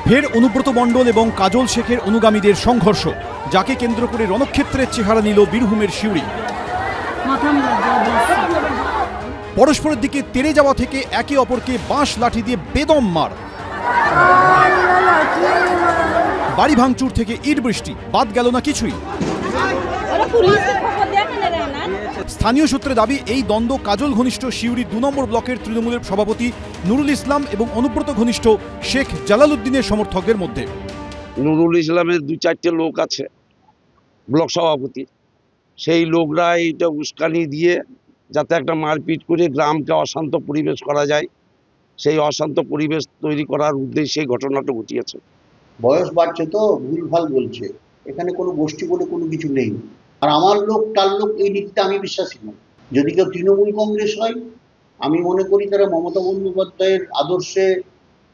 ফের অনুব্রত মণ্ডল এবং কাজল শেখের অনুগামীদের সংঘর্ষ, যাকে কেন্দ্র করে রণক্ষেত্রের চেহারা নিল বীরভূমের সিউড়ি। পরস্পরের দিকে তেড়ে যাওয়া থেকে একে অপরকে বাঁশ লাঠি দিয়ে বেদম মার, বাড়ি ভাঙচুর থেকে ইট বৃষ্টি, বাদ গেল না কিছুই। স্থানীয় সূত্রে দাবি, এই দ্বন্দ্ব কাজল ঘনিষ্ঠ সিউড়ি ২ নম্বর ব্লকের তৃণমূলের সভাপতি নুরুল ইসলাম এবং অনুব্রত ঘনিষ্ঠ শেখ জালালউদ্দিনের সমর্থকদের মধ্যে। নুরুল ইসলামের ২-৪টে লোক আছে ব্লক সভাপতি, সেই লোকরা এইটা উস্কানি দিয়ে যাতে একটা মারপিট করে গ্রামকে অশান্ত পরিবেশ করা যায়, সেই অশান্ত পরিবেশ তৈরি করার উদ্দেশ্যে ঘটনাটা ঘটিয়েছে। বয়স বাড়ছে তো ভুলভাল বলছে, এখানে কোনো গোষ্ঠী বলে কোনো কিছু নেই। আর আমার লোক তার লোক এই নীতিতে আমি বিশ্বাসী নই। যদি কেউ তৃণমূল কংগ্রেস হয়, আমি মনে করি তারা মমতা বন্দ্যোপাধ্যায়ের আদর্শে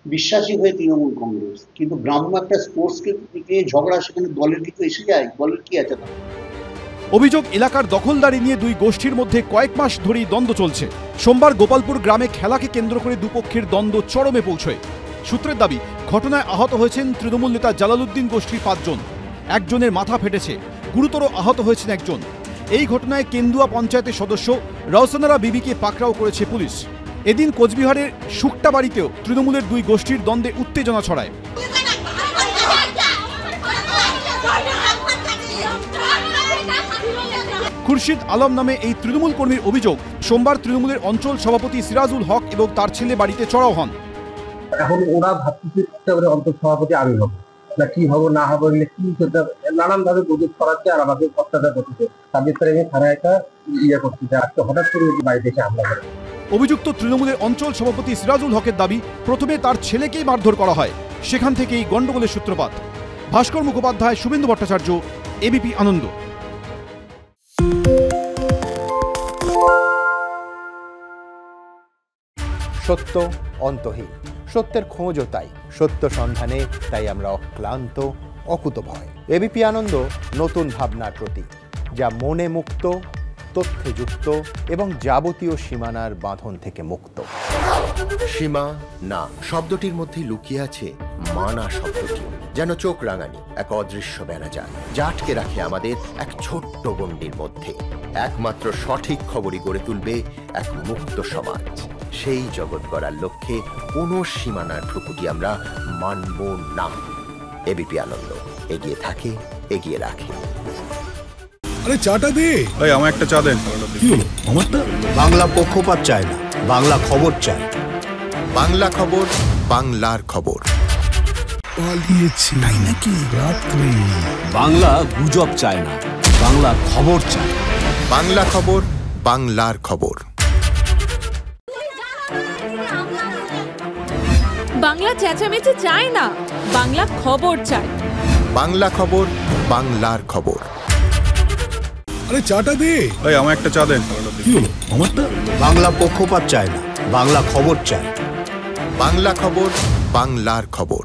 বিশ্বাসী হয়ে তৃণমূল কংগ্রেস। কিন্তু গ্রাম্য একটা স্পোর্টসকে নিয়ে ঝগড়া, সেখানে দলের কিছু এসে যায়, দলের কি আছে না। অভিযোগ, এলাকার দখলদারি নিয়ে দুই গোষ্ঠীর মধ্যে কয়েক মাস ধরেই দ্বন্দ্ব চলছে। সোমবার গোপালপুর গ্রামে খেলাকে কেন্দ্র করে দুপক্ষের দ্বন্দ্ব চরমে পৌঁছয়। সূত্রের দাবি, ঘটনায় আহত হয়েছেন তৃণমূল নেতা জালালউদ্দিন গোষ্ঠীর ৫ জন। একজনের মাথা ফেটেছে, গুরুতর আহত হয়েছেন একজন। এই ঘটনায় কেন্দুয়া পঞ্চায়েতের সদস্য রওশনারা বিবিকে পাকড়াও করেছে পুলিশ। এদিন কোচবিহারের শুকটা বাড়িতেও তৃণমূলের দুই গোষ্ঠীর দ্বন্দ্বে উত্তেজনা ছড়ায়। খুরশিদ আলম নামে এই তৃণমূল কর্মীর অভিযোগ, সোমবার তৃণমূলের অঞ্চল সভাপতি সিরাজুল হক এবং তার ছেলে বাড়িতে চড়াও হন। এখন ওরা ভাবতেছে অঞ্চল সভাপতি আমি হব না, কি হবো না হবো, কি নানান ভাবে গুজব ছড়াচ্ছে আর আমাকে অত্যাচার করতেছে। তাদের আমি থানায় একটা করতেছে, আজকে হঠাৎ করে বাড়িতে এসে হামলা করে। অভিযুক্ত তৃণমূলের অঞ্চল সভাপতি সিরাজুল হকের দাবি, প্রথমে তার ছেলেকেই মারধর করা হয়, সেখান থেকেই গন্ডগোলের সূত্রপাত। ভাস্কর মুখোপাধ্যায়, শুভেন্দু ভট্টাচার্য, এবিপি আনন্দ। সত্য অন্তহীন, সত্যের খোঁজও তাই, সত্য সন্ধানে তাই আমরা অক্লান্ত, অকুতভয়। এবিপি আনন্দ নতুন ভাবনার প্রতীক, যা মনে মুক্ত, তথ্যে যুক্ত এবং যাবতীয় সীমানার বাঁধন থেকে মুক্ত। সীমা না শব্দটির মধ্যে লুকিয়ে আছে মানা শব্দটি, যেন চোখ রাঙানি এক অদৃশ্য বেড়াজাল, যা আটকে রাখে আমাদের এক ছোট্ট গণ্ডির মধ্যে। একমাত্র সঠিক খবরই গড়ে তুলবে এক মুক্ত সমাজ। সেই জগৎ গড়ার লক্ষ্যে কোনো সীমানার ঠুকুটি আমরা মানব না। এবিপি আনন্দ এগিয়ে থাকে, এগিয়ে রাখে। আরে চাটা দে ভাই, আমার একটা চা দেন। কি হলো আমারটা? বাংলা পক্ষপাত চায় না, বাংলা খবর চায়। বাংলা খবর, বাংলার খবর। পালিয়েছি তাই নাকি? রাত্রে বাংলা গুজব চায় না, বাংলা খবর চায়। বাংলা খবর, বাংলার খবর। বাংলা চেঁচামেচি চায় না, বাংলা খবর চায়। বাংলা খবর, বাংলার খবর। আরে চাটা দে ভাই, আমার একটা চা দেন। কি হলো আমারটা? বাংলা পক্ষপাত চায় না, বাংলা খবর চায়। বাংলা খবর, বাংলার খবর।